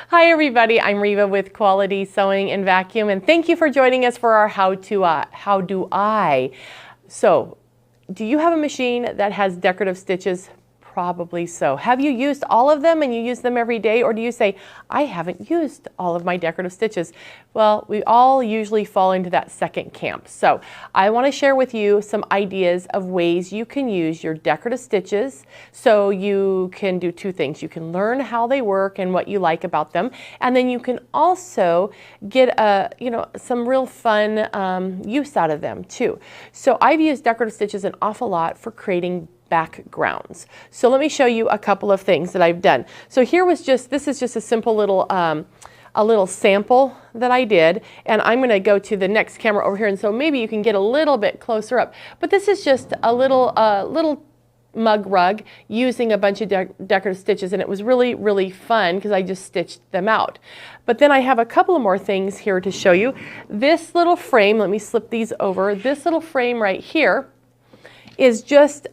Hi everybody, I'm Reva with Quality Sewing and Vacuum, and thank you for joining us for our How Do I. So, do you have a machine that has decorative stitches? Probably so. Have you used all of them and you use them every day, or do you say, I haven't used all of my decorative stitches? Well, we all usually fall into that second camp. So I want to share with you some ideas of ways you can use your decorative stitches so you can do two things. You can learn how they work and what you like about them, and then you can also get some real fun use out of them too. So I've used decorative stitches an awful lot for creating backgrounds. So let me show you a couple of things that I've done. So this is just a simple little sample that I did, and I'm going to go to the next camera over here, and so maybe you can get a little bit closer up. But this is just a little mug rug using a bunch of decorative stitches, and it was really fun because I just stitched them out. But then I have a couple of more things here to show you. This little frame, let me slip these over. This little frame right here is just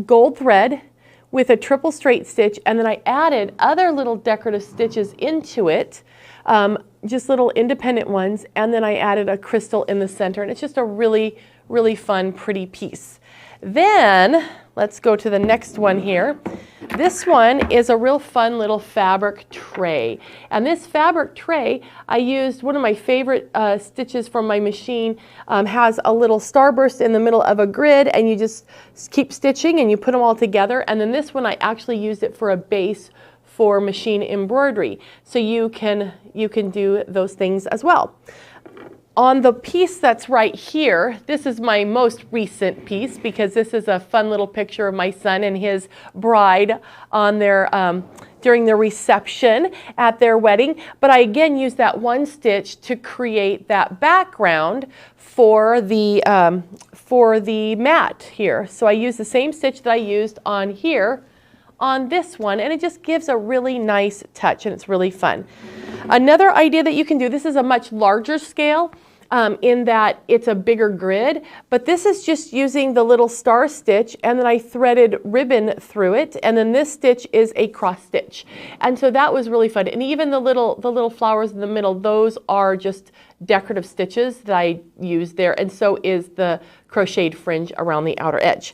gold thread with a triple straight stitch, and then I added other little decorative stitches into it, just little independent ones, and then I added a crystal in the center, and it's just a really fun, pretty piece. Then let's go to the next one here. This one is a real fun little fabric tray, and this fabric tray, I used one of my favorite stitches from my machine. Has a little starburst in the middle of a grid, and you just keep stitching and you put them all together. And then this one, I actually used it for a base for machine embroidery, so you can do those things as well. On the piece that's right here, this is my most recent piece because this is a fun little picture of my son and his bride on their during the reception at their wedding. But I again used that one stitch to create that background for the mat here. So I used the same stitch that I used on here on this one, and it just gives a really nice touch, and it's really fun. Another idea that you can do, this is a much larger scale, in that it's a bigger grid, but this is just using the little star stitch, and then I threaded ribbon through it, and then this stitch is a cross stitch, and so that was really fun. And even the little flowers in the middle, those are just decorative stitches that I used there, and so is the crocheted fringe around the outer edge.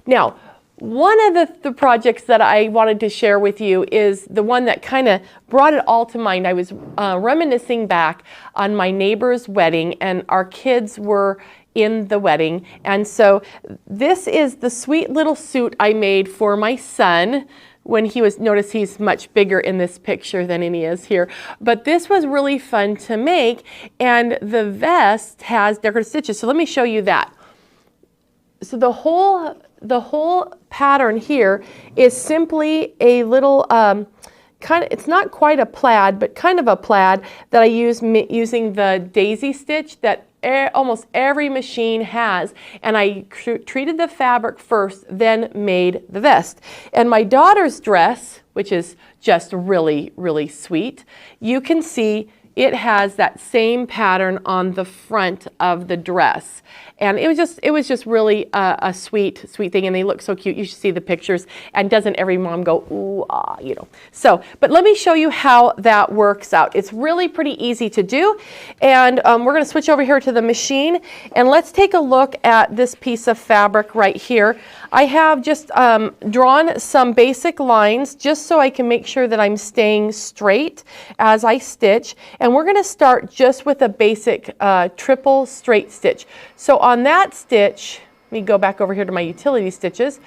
Now, one of the projects that I wanted to share with you is the one that kind of brought it all to mind. I was reminiscing back on my neighbor's wedding, and our kids were in the wedding. And so this is the sweet little suit I made for my son when he was, notice he's much bigger in this picture than he is here. But this was really fun to make, and the vest has decorative stitches. So let me show you that. So the whole pattern here is simply a little it's not quite a plaid, but kind of a plaid that I use using the daisy stitch that almost every machine has. And I treated the fabric first, then made the vest. And my daughter's dress, which is just really sweet, you can see it has that same pattern on the front of the dress. And it was just really a sweet thing, and they look so cute. You should see the pictures, and doesn't every mom go, ooh, ah, you know. So, but let me show you how that works out. It's really pretty easy to do, and we're gonna switch over here to the machine, and let's take a look at this piece of fabric right here. I have just drawn some basic lines just so I can make sure that I'm staying straight as I stitch, and we're gonna start just with a basic triple straight stitch. So on that stitch, let me go back over here to my utility stitches.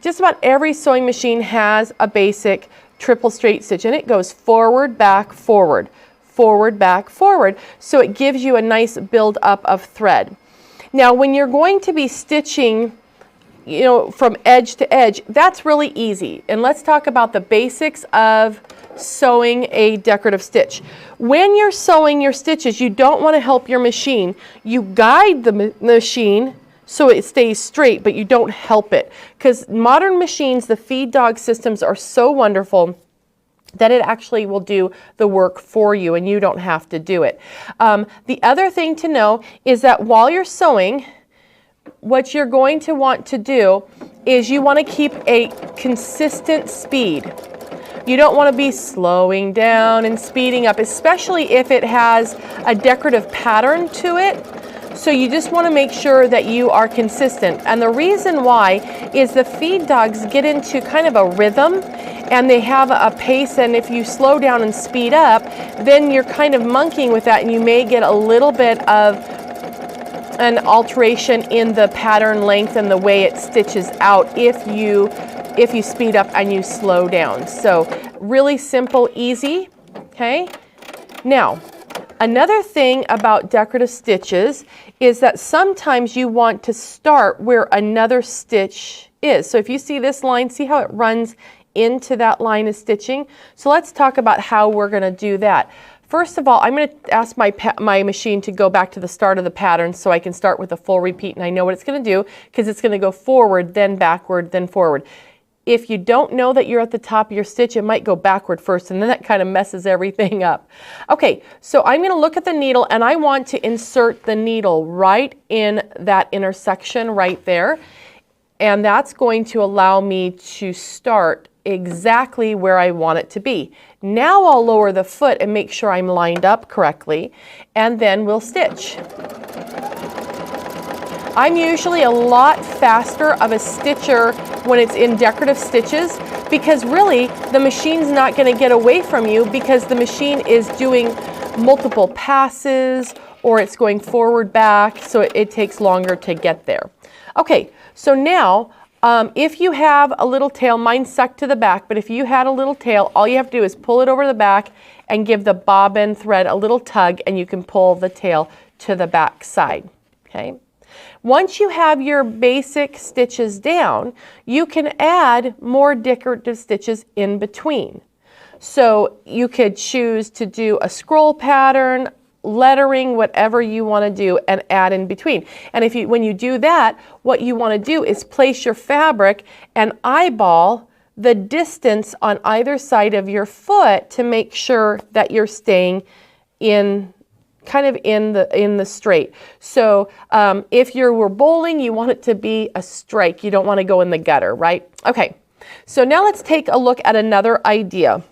Just about every sewing machine has a basic triple straight stitch, and it goes forward, back, forward, forward, back, forward. So it gives you a nice build up of thread. Now when you're going to be stitching, you know, from edge to edge, that's really easy. And let's talk about the basics of sewing a decorative stitch. When you're sewing your stitches, you don't want to help your machine. You guide the machine so it stays straight, but you don't help it. Because modern machines, the feed dog systems, are so wonderful that it actually will do the work for you, and you don't have to do it. The other thing to know is that while you're sewing, what you're going to want to do is you want to keep a consistent speed. You don't want to be slowing down and speeding up, especially if it has a decorative pattern to it. So you just want to make sure that you are consistent. And the reason why is the feed dogs get into kind of a rhythm and they have a pace, and if you slow down and speed up, then you're kind of monkeying with that and you may get a little bit of an alteration in the pattern length and the way it stitches out if you speed up and you slow down. So really simple, easy, okay? Now, another thing about decorative stitches is that sometimes you want to start where another stitch is. So if you see this line, see how it runs into that line of stitching? So let's talk about how we're going to do that. First of all, I'm going to ask my machine to go back to the start of the pattern so I can start with a full repeat, and I know what it's going to do because it's going to go forward, then backward, then forward. If you don't know that you're at the top of your stitch, it might go backward first, and then that kind of messes everything up. Okay, so I'm going to look at the needle, and I want to insert the needle right in that intersection right there, and that's going to allow me to start exactly where I want it to be. Now I'll lower the foot and make sure I'm lined up correctly, and then we'll stitch. I'm usually a lot faster of a stitcher when it's in decorative stitches because really the machine's not going to get away from you because the machine is doing multiple passes or it's going forward, back, so it takes longer to get there. Okay, so now if you have a little tail, mine's stuck to the back, but if you had a little tail, all you have to do is pull it over the back and give the bobbin thread a little tug and you can pull the tail to the back side, okay? Once you have your basic stitches down, you can add more decorative stitches in between. So you could choose to do a scroll pattern, lettering, whatever you want to do, and add in between. And when you do that, what you want to do is place your fabric and eyeball the distance on either side of your foot to make sure that you're staying in kind of in the straight. So if you were bowling, you want it to be a strike. You don't want to go in the gutter, right? Okay, so now let's take a look at another idea.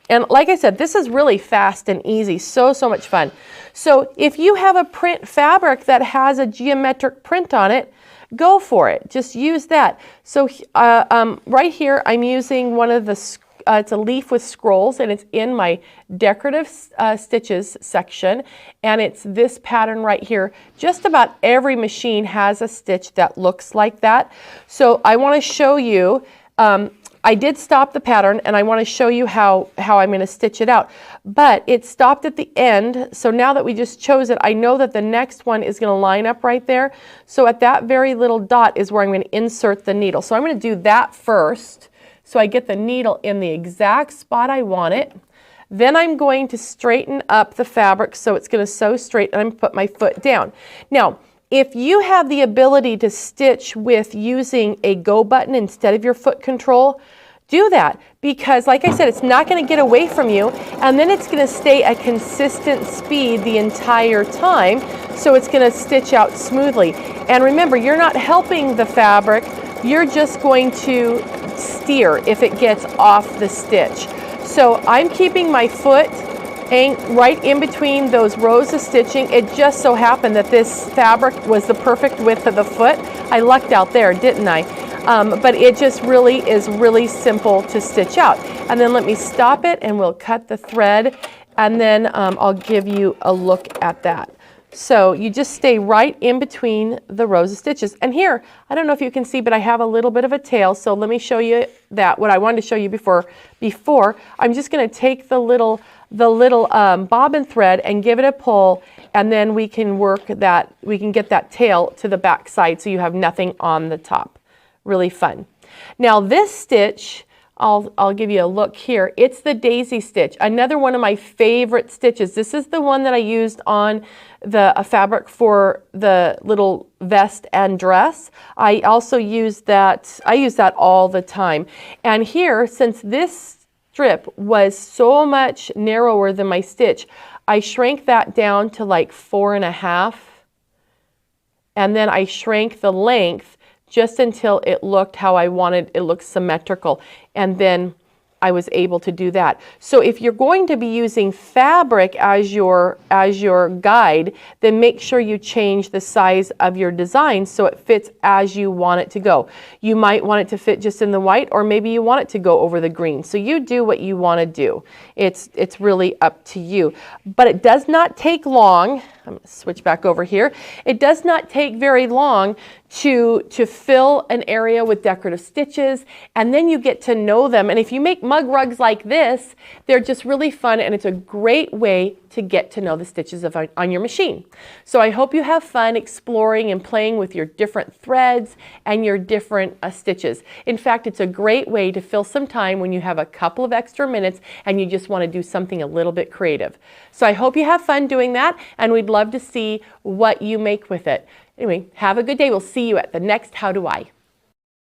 And like I said, this is really fast and easy, so much fun. So if you have a print fabric that has a geometric print on it, go for it. Just use that. So right here, I'm using one of the it's a leaf with scrolls, and it's in my decorative stitches section, and it's this pattern right here. Just about every machine has a stitch that looks like that. So I want to show you, I did stop the pattern, and I want to show you how I'm going to stitch it out. But it stopped at the end, so now that we just chose it, I know that the next one is going to line up right there. So at that very little dot is where I'm going to insert the needle. So I'm going to do that first, so I get the needle in the exact spot I want it. Then I'm going to straighten up the fabric so it's going to sew straight, and I'm going to put my foot down. Now, if you have the ability to stitch with using a go button instead of your foot control, do that, because like I said, it's not going to get away from you, and then it's going to stay at consistent speed the entire time, so it's going to stitch out smoothly. And remember, you're not helping the fabric, you're just going to steer if it gets off the stitch. So I'm keeping my foot right in between those rows of stitching. It just so happened that this fabric was the perfect width of the foot. I lucked out there, didn't I? But it just really is really simple to stitch out. And then let me stop it and we'll cut the thread, and then I'll give you a look at that. So you just stay right in between the rows of stitches. And here, I don't know if you can see, but I have a little bit of a tail, so let me show you that. What I wanted to show you before, I'm just going to take the little bobbin thread and give it a pull, and then we can get that tail to the back side so you have nothing on the top. Really fun. Now this stitch, I'll give you a look here. It's the daisy stitch, another one of my favorite stitches. This is the one that I used on the fabric for the little vest and dress. I also use that, I use that all the time. And here, since this strip was so much narrower than my stitch, I shrank that down to like 4.5, and then I shrank the length just until it looked how I wanted. It looked symmetrical, and then I was able to do that. So if you're going to be using fabric as your guide, then make sure you change the size of your design so it fits as you want it to go. You might want it to fit just in the white, or maybe you want it to go over the green. So you do what you want to do. It's really up to you. But it does not take long. I'm going to switch back over here. It does not take very long to fill an area with decorative stitches, and then you get to know them. And if you make mug rugs like this, they're just really fun, and it's a great way to get to know the stitches on your machine. So I hope you have fun exploring and playing with your different threads and your different stitches. In fact, it's a great way to fill some time when you have a couple of extra minutes and you just want to do something a little bit creative. So I hope you have fun doing that, and we'd love to see what you make with it. Anyway, have a good day. We'll see you at the next How Do I.